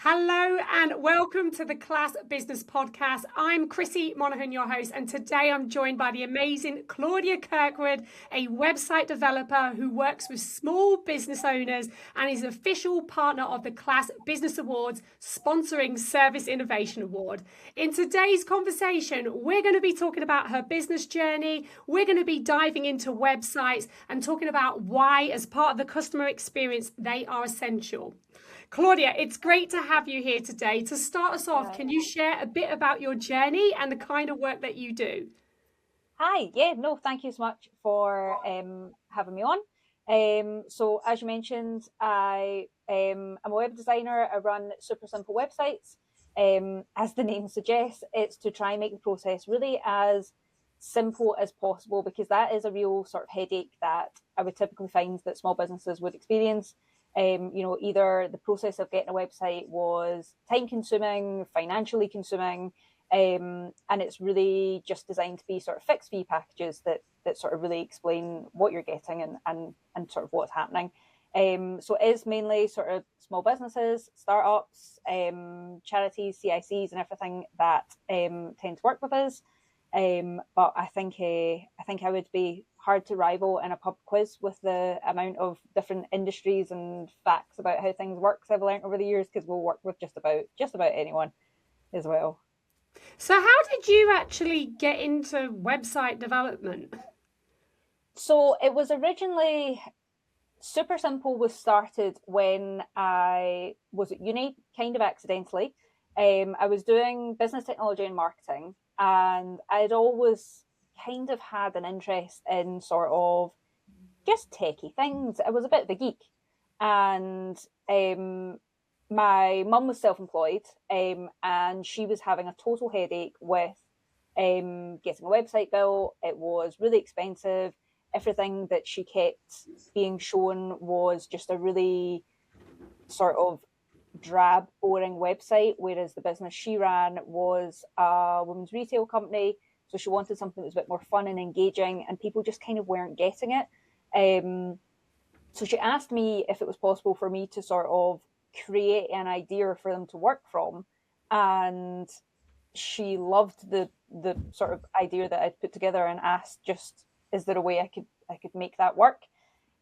Hello and welcome to the Class Business Podcast. I'm Chrissy Monaghan, your host, and today I'm joined by the amazing Claudia Kirkwood, a website developer who works with small business owners and is an official partner of the Class Business Awards, sponsoring Service Innovation Award. In today's conversation, we're going to be talking about her business journey. We're going to be diving into websites and talking about why, as part of the customer experience, they are essential. Claudia, it's great to have you here today. To start us off, can you share a bit about your journey and the kind of work that you do? Hi, thank you so much for having me on. So as you mentioned, I'm a web designer. I run super simple websites. As the name suggests, it's to try and make the process really as simple as possible, because that is a real sort of headache that I would typically find that small businesses would experience. Either the process of getting a website was time consuming, financially consuming, and it's really just designed to be sort of fixed fee packages that sort of really explain what you're getting and sort of what's happening. So it is mainly sort of small businesses, startups, charities, CICs, and everything that tend to work with us. But I think I would be hard to rival in a pub quiz with the amount of different industries and facts about how things work I've learned over the years, because we'll work with just about anyone as well. So how did you actually get into website development? So it was originally Super Simple was started when I was at uni, kind of accidentally. I was doing business technology and marketing, and I'd always kind of had an interest in sort of just techie things. I was a bit of a geek, and my mum was self-employed, and she was having a total headache with getting a website built. It was really expensive. Everything that she kept being shown was just a really sort of drab, boring website, whereas the business she ran was a women's retail company. So she wanted something that was a bit more fun and engaging, and people just kind of weren't getting it. So she asked me if it was possible for me to sort of create an idea for them to work from, and she loved the sort of idea that I'd put together, and asked, just, is there a way I could make that work?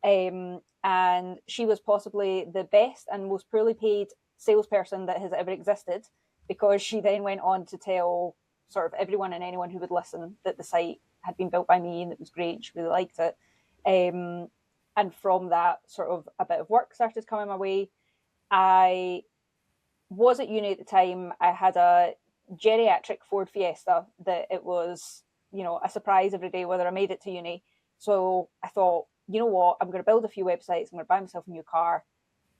And she was possibly the best and most poorly paid salesperson that has ever existed, because she then went on to tell sort of everyone and anyone who would listen that the site had been built by me and it was great. She really liked it. And from that, sort of a bit of work started coming my way. I was at uni at the time. I had a geriatric Ford Fiesta that it was, a surprise every day whether I made it to uni. So I thought, you know what, I'm going to build a few websites. I'm going to buy myself a new car.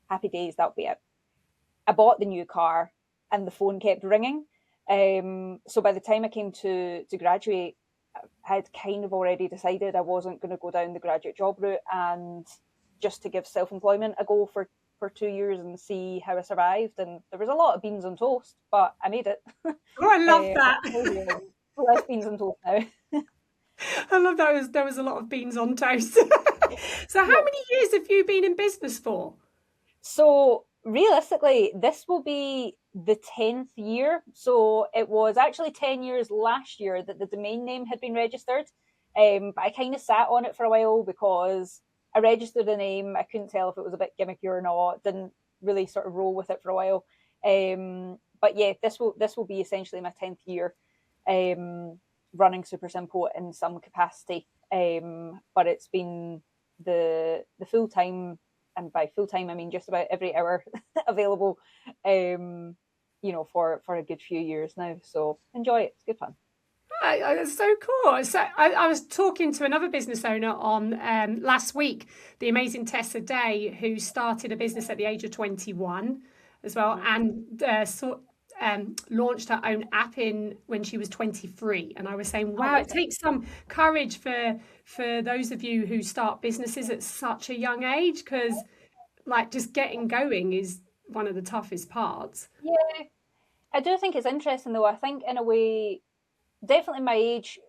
Happy days, that'll be it. I bought the new car and the phone kept ringing. So by the time I came to graduate, I had kind of already decided I wasn't going to go down the graduate job route, and just to give self-employment a go for 2 years and see how I survived. And there was a lot of beans on toast, but I made it. Oh, I love that. Less beans on toast now. I love that there was a lot of beans on toast. So how many years have you been in business for? So realistically, this will be the 10th year. So it was actually 10 years last year that the domain name had been registered. But I kind of sat on it for a while because I registered a name. I couldn't tell if it was a bit gimmicky or not. Didn't really sort of roll with it for a while. But yeah, this will be essentially my 10th year running Super Simple in some capacity. But it's been the full time, and by full time I mean just about every hour available, for a good few years now. So enjoy it. It's good fun. It's so cool. So I was talking to another business owner on last week, the amazing Tessa Day, who started a business at the age of 21 as well, and launched her own app when she was 23. And I was saying, wow, it takes some courage for those of you who start businesses at such a young age, because like just getting going is one of the toughest parts. Yeah, I do think it's interesting though. I think in a way, definitely my age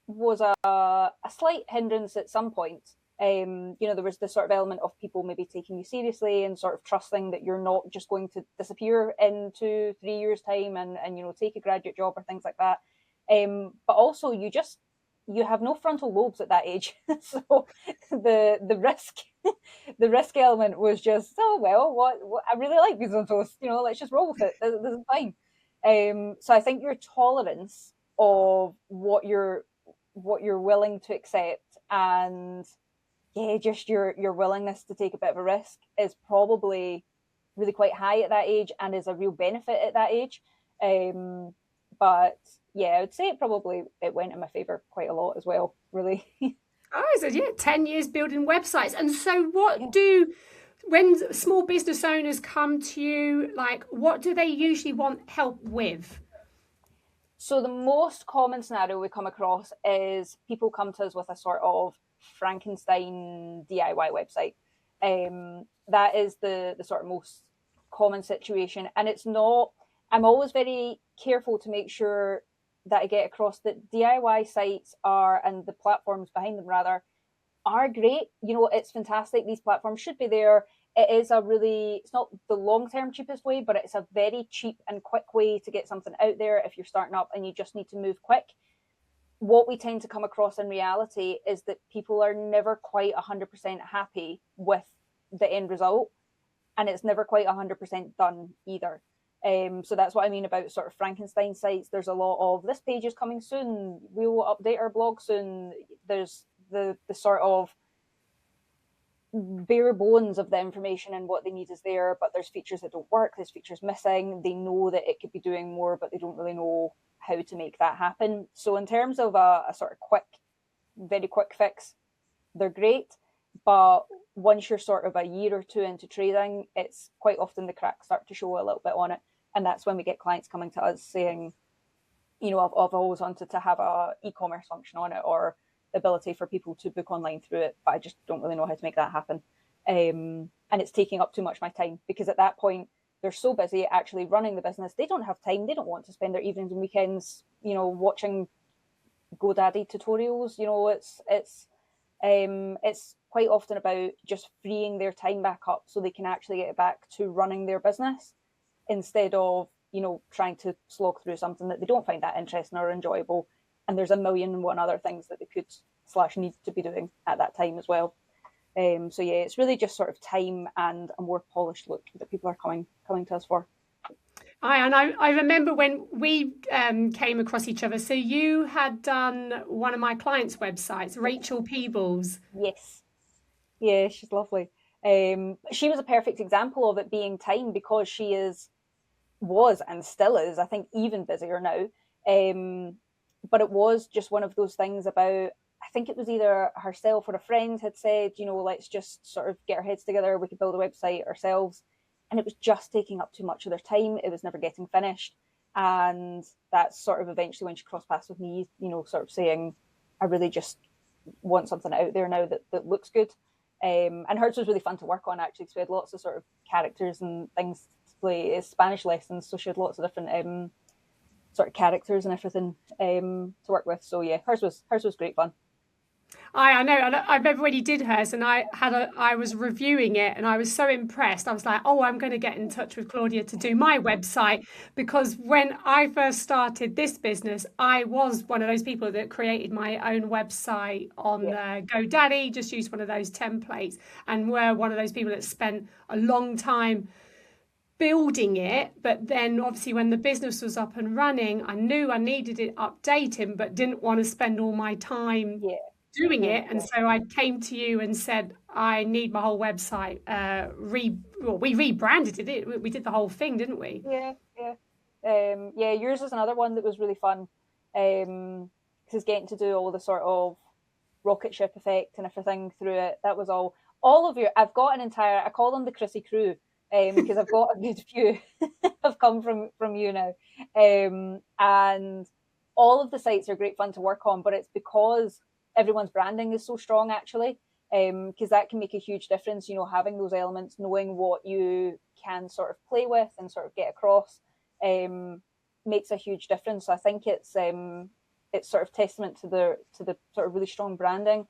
was a slight hindrance at some point. There was this sort of element of people maybe taking you seriously and sort of trusting that you're not just going to disappear in 2-3 years time and take a graduate job or things like that. But also you have no frontal lobes at that age. So the risk the risk element was just, oh well, what I really like beans on toast, let's just roll with it. This is fine. So I think your tolerance of what you're willing to accept, and just your willingness to take a bit of a risk is probably really quite high at that age and is a real benefit at that age. But yeah, I would say it went in my favor quite a lot as well, really. Oh, so yeah, 10 years building websites. And so Yeah. when small business owners come to you, like, what do they usually want help with? So the most common scenario we come across is people come to us with a sort of Frankenstein DIY website. That is the sort of most common situation, and it's not. I'm always very careful to make sure that I get across that DIY sites are, and the platforms behind them rather, are great. It's fantastic. These platforms should be there. It's not the long-term cheapest way, but it's a very cheap and quick way to get something out there if you're starting up and you just need to move quick. What we tend to come across in reality is that people are never quite 100% happy with the end result, and it's never quite 100% done either. So that's what I mean about sort of Frankenstein sites. There's a lot of, this page is coming soon, we will update our blog soon. There's the sort of bare bones of the information and what they need is there, but there's features that don't work, there's features missing. They know that it could be doing more, but they don't really know how to make that happen. So in terms of a sort of very quick fix, they're great. But once you're sort of a year or two into trading, it's quite often the cracks start to show a little bit on it. And that's when we get clients coming to us saying, I've always wanted to have a e-commerce function on it, or the ability for people to book online through it, but I just don't really know how to make that happen. And it's taking up too much of my time, because at that point they're so busy actually running the business, they don't have time. They don't want to spend their evenings and weekends, watching GoDaddy tutorials. It's quite often about just freeing their time back up so they can actually get back to running their business, instead of trying to slog through something that they don't find that interesting or enjoyable. And there's a million and one other things that they could / need to be doing at that time as well. So yeah, it's really just sort of time and a more polished look that people are coming to us for. I remember when we came across each other. So you had done one of my clients' websites, Rachel Peebles. Yes. Yeah, she's lovely. She was a perfect example of it being time, because she was and still is, I think, even busier now. But it was just one of those things about, I think it was either herself or a friend had said, let's just sort of get our heads together, we could build a website ourselves. And it was just taking up too much of their time. It was never getting finished. And that's sort of eventually when she crossed paths with me, sort of saying, I really just want something out there now that looks good. And hers was really fun to work on, actually, because we had lots of sort of characters and things to play, Spanish lessons, so she had lots of different sort of characters and everything to work with. So yeah, hers was great fun. I know. I remember when you did hers, and I was reviewing it, and I was so impressed. I was like, oh, I'm going to get in touch with Claudia to do my website, because when I first started this business, I was one of those people that created my own website on GoDaddy, just used one of those templates, and were one of those people that spent a long time building it. But then obviously when the business was up and running, I knew I needed it updating, but didn't want to spend all my time doing it. And so I came to you and said, I need my whole website we rebranded it. We did the whole thing, didn't we? Yeah. Yours is another one that was really fun, because getting to do all the sort of rocket ship effect and everything through it, that was all of you. I've got an entire, I call them the Chrissy crew, because I've got a good few have come from you now, and all of the sites are great fun to work on, but it's because everyone's branding is so strong, actually, because that can make a huge difference. Having those elements, knowing what you can sort of play with and sort of get across, makes a huge difference. So I think it's sort of testament to the sort of really strong branding.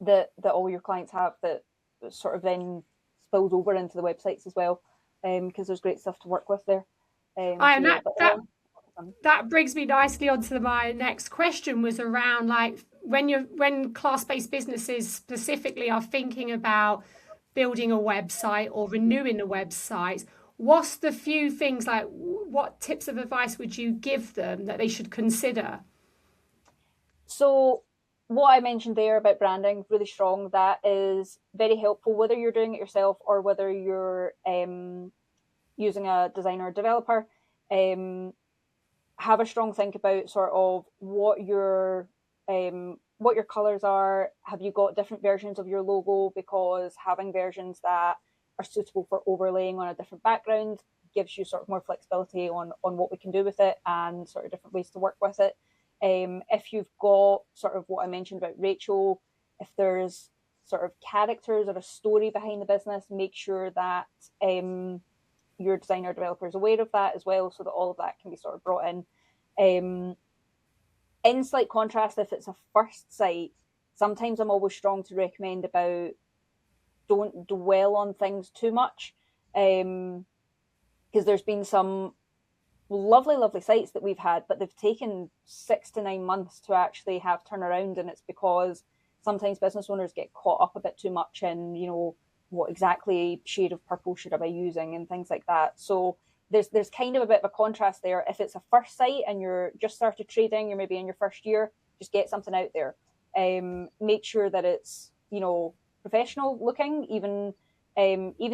that all your clients have that sort of then spills over into the websites as well, because there's great stuff to work with there. So And yeah, but all that brings me nicely onto my next question, was around like when class-based businesses specifically are thinking about building a website or renewing a website, what's the few things, like what tips of advice would you give them that they should consider? So what I mentioned there about branding, really strong. That is very helpful, whether you're doing it yourself or whether you're using a designer or developer. Have a strong think about sort of what your colors are. Have you got different versions of your logo? Because having versions that are suitable for overlaying on a different background gives you sort of more flexibility on what we can do with it and sort of different ways to work with it. If you've got sort of what I mentioned about Rachel, if there's sort of characters or a story behind the business, make sure that your designer developer is aware of that as well, so that all of that can be sort of brought in. In slight contrast, if it's a first site, sometimes I'm always strong to recommend about don't dwell on things too much, because there's been some lovely sites that we've had, but they've taken 6 to 9 months to actually have turnaround, and it's because sometimes business owners get caught up a bit too much in, what exactly shade of purple should I be using and things like that. So there's kind of a bit of a contrast there. If it's a first site and you're just started trading, you're maybe in your first year, just get something out there. Make sure that it's professional looking, even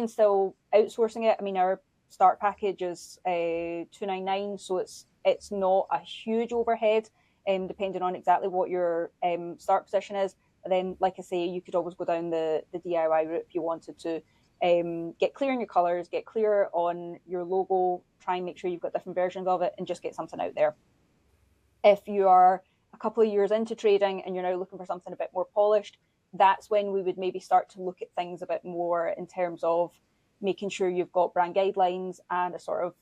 still outsourcing it. I mean, our start package is $299, so it's not a huge overhead, depending on exactly what your start position is. But then, like I say, you could always go down the DIY route if you wanted to. Get clear on your colors, get clear on your logo, try and make sure you've got different versions of it, and just get something out there. If you are a couple of years into trading and you're now looking for something a bit more polished, that's when we would maybe start to look at things a bit more in terms of making sure you've got brand guidelines and a sort of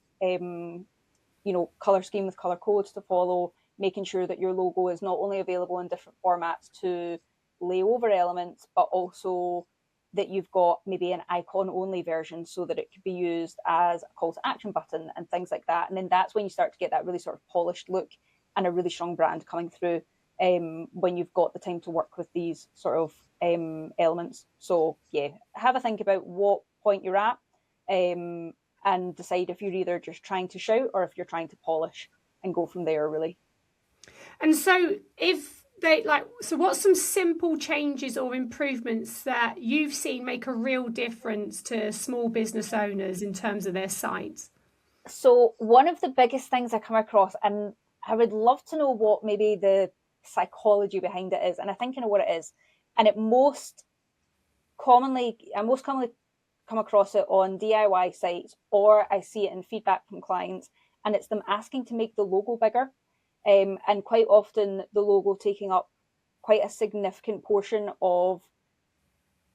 color scheme with color codes to follow, making sure that your logo is not only available in different formats to lay over elements, but also that you've got maybe an icon only version so that it could be used as a call to action button and things like that. And then that's when you start to get that really sort of polished look and a really strong brand coming through, when you've got the time to work with these sort of elements. So yeah, have a think about what point you're at, and decide if you're either just trying to shout or if you're trying to polish, and go from there, really. And so what's some simple changes or improvements that you've seen make a real difference to small business owners in terms of their sites? So one of the biggest things I come across, and I would love to know what maybe the psychology behind it is, and I think I know what it is. And I most commonly come across it on DIY sites, or I see it in feedback from clients, and it's them asking to make the logo bigger. And quite often the logo taking up quite a significant portion of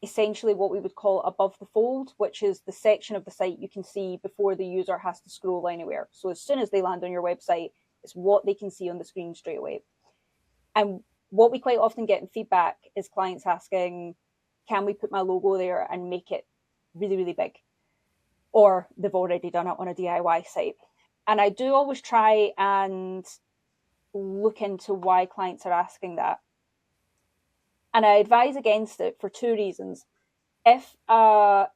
essentially what we would call above the fold, which is the section of the site you can see before the user has to scroll anywhere. So as soon as they land on your website, it's what they can see on the screen straight away. And what we quite often get in feedback is clients asking, can we put my logo there and make it really big? Or they've already done it on a DIY site. And I do always try and look into why clients are asking that. And I advise against it for two reasons. If a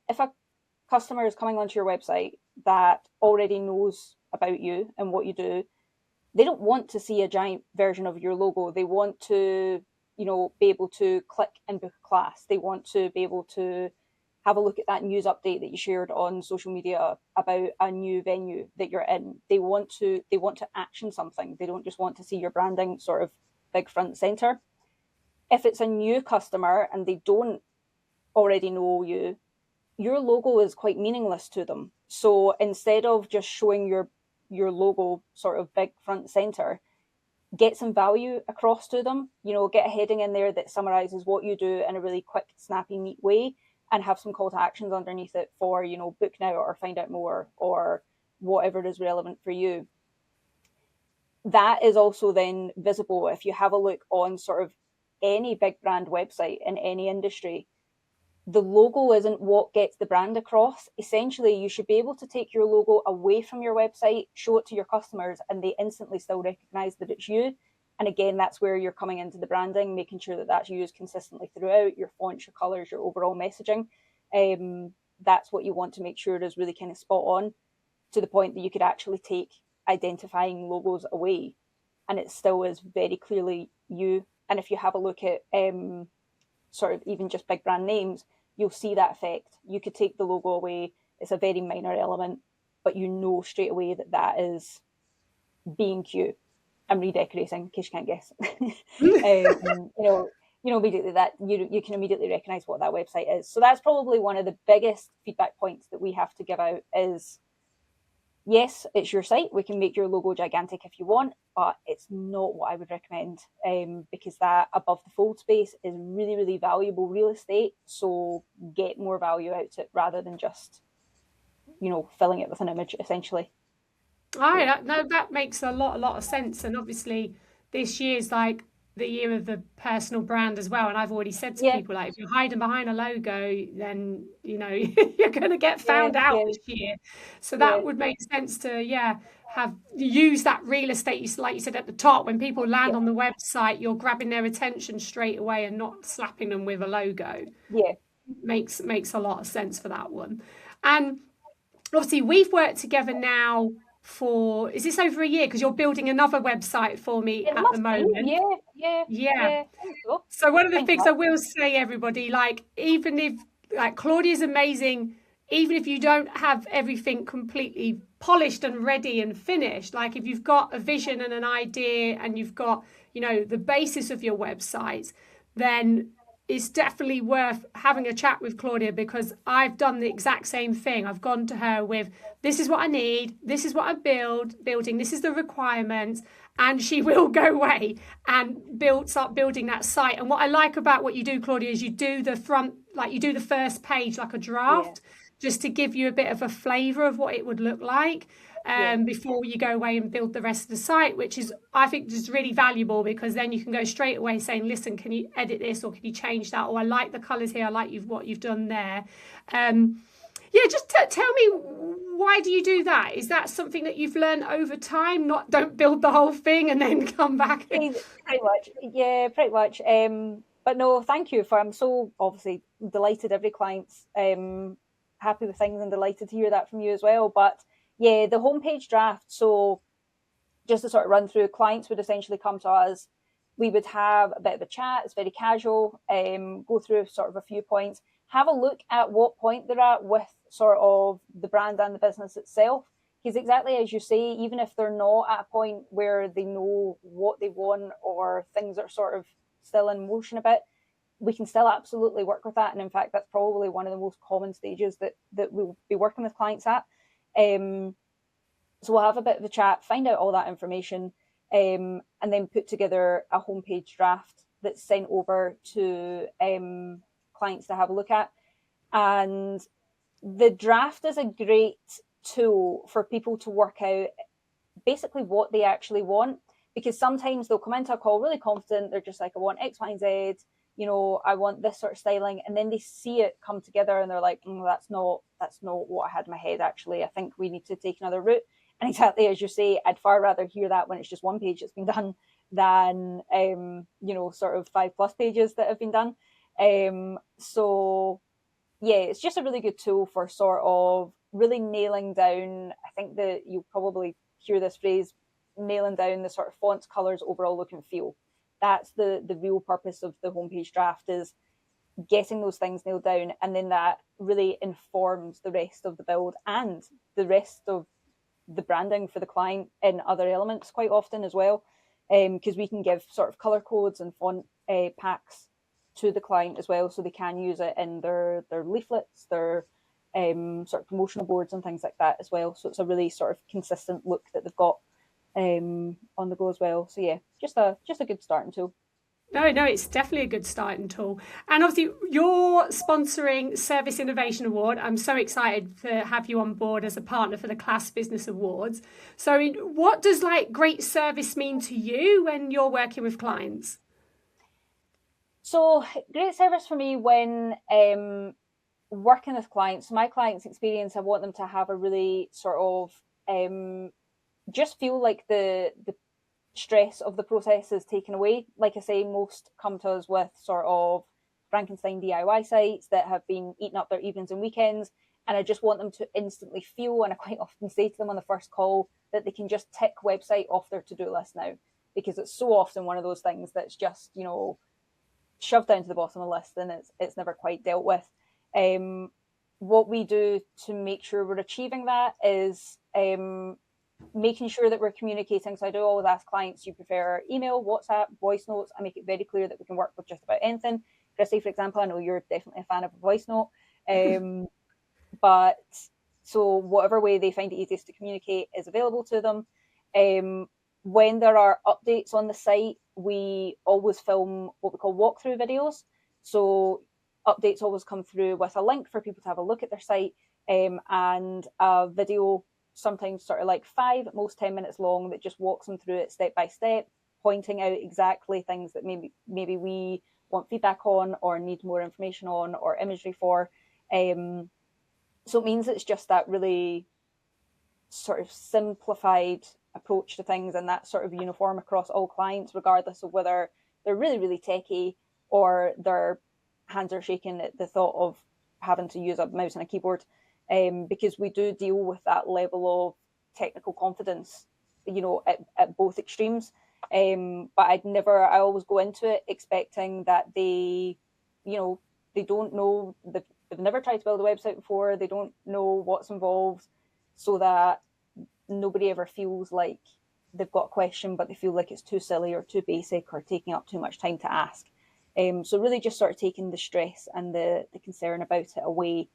customer is coming onto your website that already knows about you and what you do, they don't want to see a giant version of your logo. They want to, be able to click and book a class. They want to be able to have a look at that news update that you shared on social media about a new venue that you're in. They want to action something. They don't just want to see your branding sort of big front center. If it's a new customer and they don't already know you, your logo is quite meaningless to them. So instead of just showing your logo sort of big front center, get some value across to them. Get a heading in there that summarizes what you do in a really quick, snappy, neat way, and have some call to actions underneath it for, book now or find out more or whatever is relevant for you. That is also then visible if you have a look on sort of any big brand website in any industry, the logo isn't what gets the brand across. Essentially, you should be able to take your logo away from your website, show it to your customers, and they instantly still recognize that it's you. And again, that's where you're coming into the branding, making sure that that's used consistently throughout your fonts, your colors, your overall messaging. That's what you want to make sure is really kind of spot on, to the point that you could actually take identifying logos away and it still is very clearly you. And if you have a look at sort of even just big brand names, you'll see that effect. You could take the logo away, it's a very minor element, but you know straight away that that is B&Q. I'm redecorating in case you can't guess. Immediately that you can immediately recognize what that website is. So that's probably one of the biggest feedback points that we have to give out is, yes, it's your site. We can make your logo gigantic if you want, but it's not what I would recommend, because that above the fold space is really, really valuable real estate. So get more value out of it rather than just, filling it with an image, essentially. That makes a lot of sense. And obviously, this year's like the year of the personal brand as well. And I've already said to people, like, if you're hiding behind a logo, then you're going to get found out this year. So that would make sense to have use that real estate, like you said at the top. When people land on the website, you're grabbing their attention straight away and not slapping them with a logo. Makes a lot of sense for that one. And obviously, we've worked together now for, is this over a year? Because you're building another website for me at the moment. Yeah. So one of the things I will say, everybody, like, even if, like, Claudia's amazing, even if you don't have everything completely polished and ready and finished, like if you've got a vision and an idea and you've got, the basis of your website, then it's definitely worth having a chat with Claudia, because I've done the exact same thing. I've gone to her with, this is what I need, this is what I'm building, this is the requirements, and she will go away and start building that site. And what I like about what you do, Claudia, is you do the front, like you do the first page like a draft, just to give you a bit of a flavour of what it would look like. Before you go away and build the rest of the site, which is, I think, just really valuable, because then you can go straight away saying, listen, can you edit this, or can you change that, or I like the colours here, I like what you've done there. Just tell me, why do you do that? Is that something that you've learned over time? Don't build the whole thing and then come back. Pretty much. But no, thank you. I'm so obviously delighted every client's happy with things, and delighted to hear that from you as well. But yeah, the homepage draft. So just to sort of run through, clients would essentially come to us. We would have a bit of a chat. It's very casual. Go through sort of a few points. Have a look at what point they're at with sort of the brand and the business itself. Because exactly as you say, even if they're not at a point where they know what they want, or things are sort of still in motion a bit, we can still absolutely work with that. And in fact, that's probably one of the most common stages that we'll be working with clients at. So we'll have a bit of a chat, find out all that information, and then put together a homepage draft that's sent over to clients to have a look at. And the draft is a great tool for people to work out basically what they actually want, because sometimes they'll come into a call really confident. They're just like, I want X, Y, and Z. I want this sort of styling, and then they see it come together and they're like, that's not what I had in my head. Actually, I think we need to take another route. And exactly as you say, I'd far rather hear that when it's just one page that's been done than sort of 5+ pages that have been done. So yeah, it's just a really good tool for sort of really nailing down. I think that you'll probably hear this phrase, nailing down the sort of fonts, colors, overall look and feel. That's the real purpose of the homepage draft, is getting those things nailed down, and then that really informs the rest of the build and the rest of the branding for the client in other elements quite often as well, because we can give sort of color codes and font packs to the client as well, so they can use it in their leaflets, their sort of promotional boards and things like that as well. So it's a really sort of consistent look that they've got on the go as well. So yeah, just a good starting tool. No, it's definitely a good starting tool. And obviously, you're sponsoring Service Innovation Award. I'm so excited to have you on board as a partner for the Class Business Awards. So what does great service mean to you when you're working with clients? So great service for me when working with clients. My clients' experience, I want them to have a really sort of just feel like the stress of the process is taken away. Like I say, most come to us with sort of Frankenstein DIY sites that have been eating up their evenings and weekends. And I just want them to instantly feel, and I quite often say to them on the first call, that they can just tick website off their to-do list now, because it's so often one of those things that's just, shoved down to the bottom of the list and it's never quite dealt with. What we do to make sure we're achieving that is making sure that we're communicating. So I do always ask clients, do you prefer email, WhatsApp, voice notes? I make it very clear that we can work with just about anything. Chrissy, for example, I know you're definitely a fan of a voice note. But so whatever way they find it easiest to communicate is available to them. When there are updates on the site, we always film what we call walkthrough videos. So updates always come through with a link for people to have a look at their site, and a video, sometimes sort of like 5, at most 10 minutes long, that just walks them through it step by step, pointing out exactly things that maybe we want feedback on or need more information on or imagery for. So it means it's just that really sort of simplified approach to things, and that's sort of uniform across all clients, regardless of whether they're really, really techie or their hands are shaking at the thought of having to use a mouse and a keyboard, because we do deal with that level of technical confidence, at both extremes. But I always go into it expecting that they don't know, they've never tried to build a website before, they don't know what's involved, so that nobody ever feels like they've got a question, but they feel like it's too silly or too basic or taking up too much time to ask. So really just sort of taking the stress and the concern about it away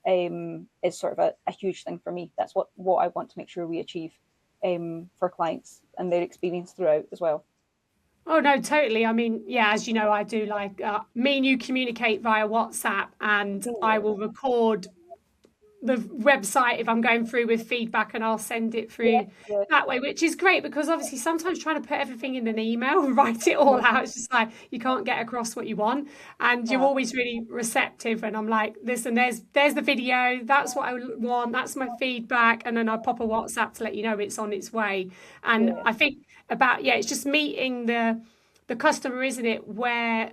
is sort of a huge thing for me. That's what I want to make sure we achieve for clients and their experience throughout as well. Oh no, totally. I mean, yeah, as you know, I do like me and you communicate via WhatsApp, and I will record the website if I'm going through with feedback, and I'll send it Yeah, through yeah, that way, which is great because obviously sometimes trying to put everything in an email and write it all yeah. out, it's just like you can't get across what you want. And you're Uh, always really receptive, and I'm like, listen, there's the video, that's what I want, that's my feedback, and then I pop a WhatsApp to let you know it's on its way. And yeah, I think it's just meeting the customer, isn't it, where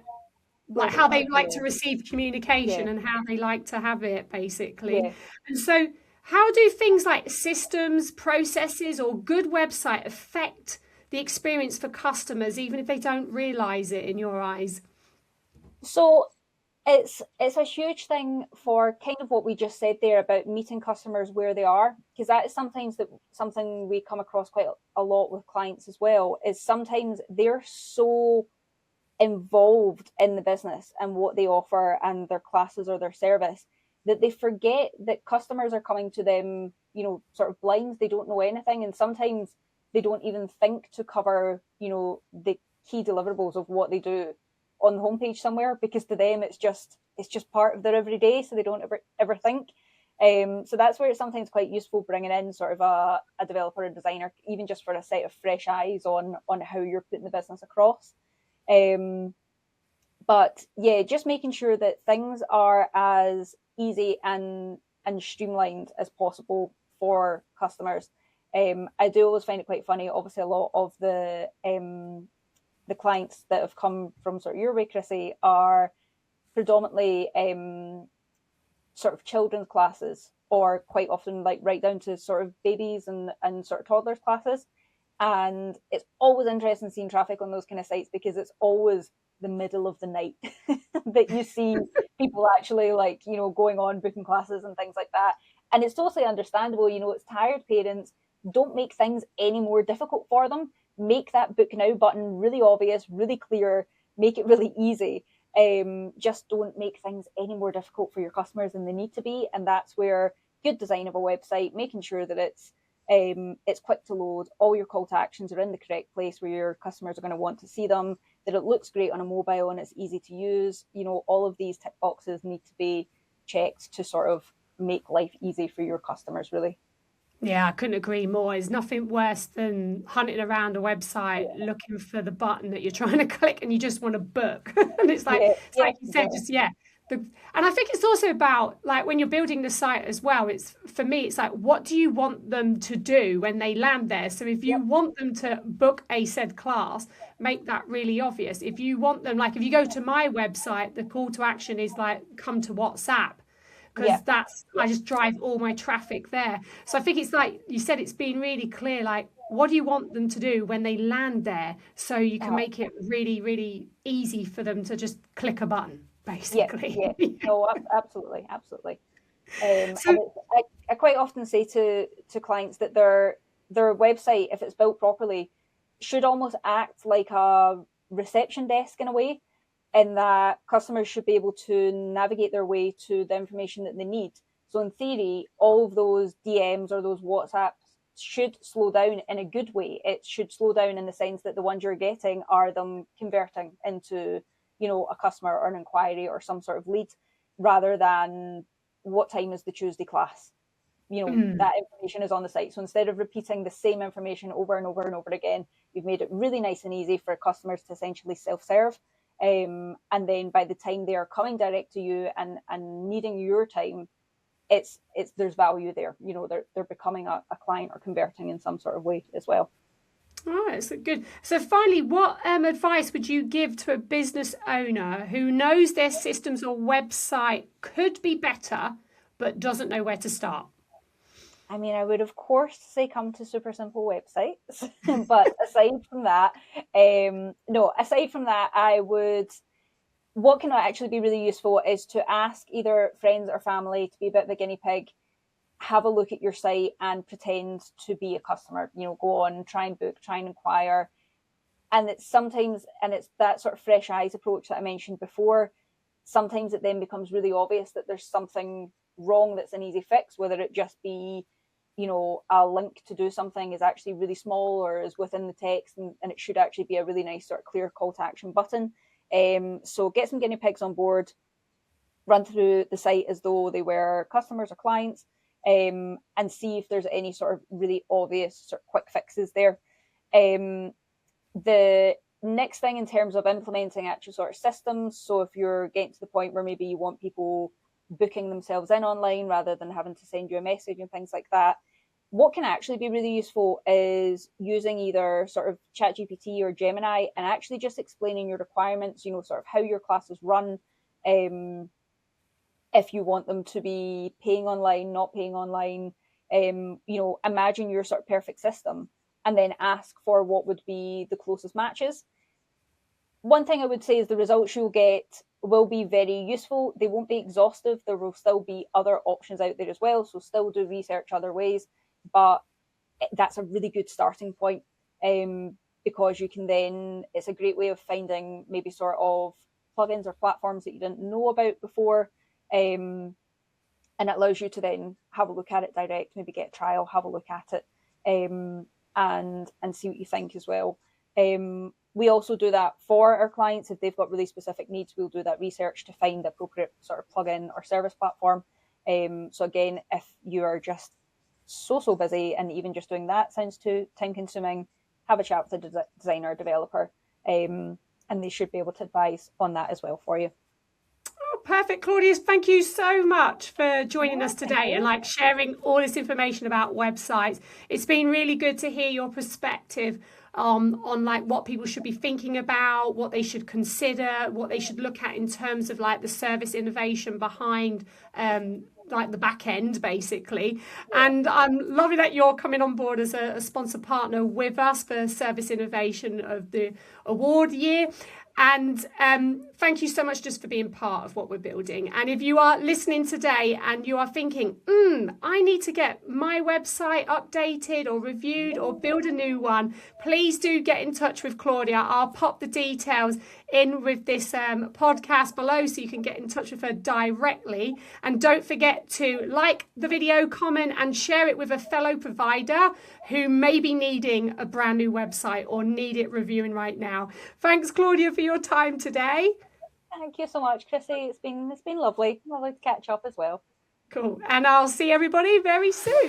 like building how that. they like Yeah, to receive communication yeah, and how they like to have it, basically. yeah. And so, how do things like systems, processes, or good website affect the experience for customers, even if they don't realize it in your eyes? So it's a huge thing for kind of what we just said there about meeting customers where they are, because that is something we come across quite a lot with clients as well, is sometimes they're so involved in the business and what they offer and their classes or their service that they forget that customers are coming to them, sort of blind. They don't know anything, and sometimes they don't even think to cover, the key deliverables of what they do on the homepage somewhere, because to them it's just part of their everyday, so they don't ever think. So that's where it's sometimes quite useful bringing in sort of a developer or designer, even just for a set of fresh eyes on how you're putting the business across. But yeah, just making sure that things are as easy and streamlined as possible for customers. I do always find it quite funny. Obviously, a lot of the clients that have come from sort of your way, Chrissy, are predominantly sort of children's classes, or quite often like right down to sort of babies and sort of toddlers classes. And it's always interesting seeing traffic on those kind of sites, because it's always the middle of the night that you see people actually like, going on booking classes and things like that. And it's totally understandable. It's tired parents. Don't make things any more difficult for them. Make that book now button really obvious, really clear, make it really easy. Just don't make things any more difficult for your customers than they need to be. And that's where good design of a website, making sure that it's quick to load, all your call to actions are in the correct place where your customers are going to want to see them, that it looks great on a mobile and it's easy to use. All of these tick boxes need to be checked to sort of make life easy for your customers, really. Yeah, I couldn't agree more. There's nothing worse than hunting around a website looking for the button that you're trying to click and you just want to book. And it's like you said, Exactly. just and I think it's also about like when you're building the site as well, it's for me, it's like what do you want them to do when they land there? So if you Yep. want them to book a said class, make that really obvious. If you want them, like if you go to my website, the call to action is like come to WhatsApp Yeah. because that's Yeah. I just drive all my traffic there. So I think it's like you said, it's been really clear, like what do you want them to do when they land there so you can Uh, make it really, really easy for them to just click a button, yeah. basically. Yeah. No, absolutely, absolutely. So And I quite often say to clients that their website, if it's built properly, should almost act like a reception desk in a way, in that customers should be able to navigate their way to the information that they need. So in theory, all of those DMs or those WhatsApps should slow down in a good way. It should slow down in the sense that the ones you're getting are them converting into, a customer or an inquiry or some sort of lead, rather than what time is the Tuesday class. mm, That information is on the site. So instead of repeating the same information over and over and over again, you've made it really nice and easy for customers to essentially self-serve. And then by the time they are coming direct to you and needing your time, it's there's value there. They're becoming a client or converting in some sort of way as well. all right, so good. So finally, what advice would you give to a business owner who knows their systems or website could be better, but doesn't know where to start? I mean, I would of course say come to super simple websites, but aside from that, no, aside from that, I would. What can actually be really useful is to ask either friends or family to be a bit of a guinea pig, have a look at your site and pretend to be a customer. Go on, try and book, try and inquire. And it's that sort of fresh eyes approach that I mentioned before. Sometimes it then becomes really obvious that there's something wrong that's an easy fix, whether it just be, a link to do something is actually really small or is within the text, and it should actually be a really nice sort of clear call to action button. So get some guinea pigs on board, run through the site as though they were customers or clients, and see if there's any sort of really obvious sort of quick fixes there. The next thing in terms of implementing actual sort of systems, so if you're getting to the point where maybe you want people booking themselves in online rather than having to send you a message and things like that, what can actually be really useful is using either sort of ChatGPT or Gemini and actually just explaining your requirements, sort of how your classes run, if you want them to be paying online, not paying online, imagine your sort of perfect system and then ask for what would be the closest matches. One thing I would say is the results you'll get will be very useful. They won't be exhaustive. There will still be other options out there as well. So still do research other ways, but that's a really good starting point, because you can then, it's a great way of finding maybe sort of plugins or platforms that you didn't know about before. And it allows you to then have a look at it direct, maybe get a trial, have a look at it, and see what you think as well. We also do that for our clients. If they've got really specific needs, we'll do that research to find the appropriate sort of plugin or service platform. So again, if you are just so busy and even just doing that sounds too time consuming, have a chat with a designer or developer, and they should be able to advise on that as well for you. Perfect, Claudius. Thank you so much for joining us Thank today and you. like sharing all this information about websites. It's been really good to hear your perspective on like what people should be thinking about, what they should consider, what they should look at in terms of like the service innovation behind like the back end basically. And I'm loving that you're coming on board as a sponsor partner with us for service innovation of the award year. And thank you so much just for being part of what we're building. And if you are listening today and you are thinking, I need to get my website updated or reviewed or build a new one, please do get in touch with Claudia. I'll pop the details in with this podcast below so you can get in touch with her directly. And don't forget to like the video, comment and share it with a fellow provider who may be needing a brand new website or need it reviewing right now. Thanks, Claudia, for your time today. Thank you so much, Chrissy. It's been lovely to catch up as well. Cool. And I'll see everybody very soon.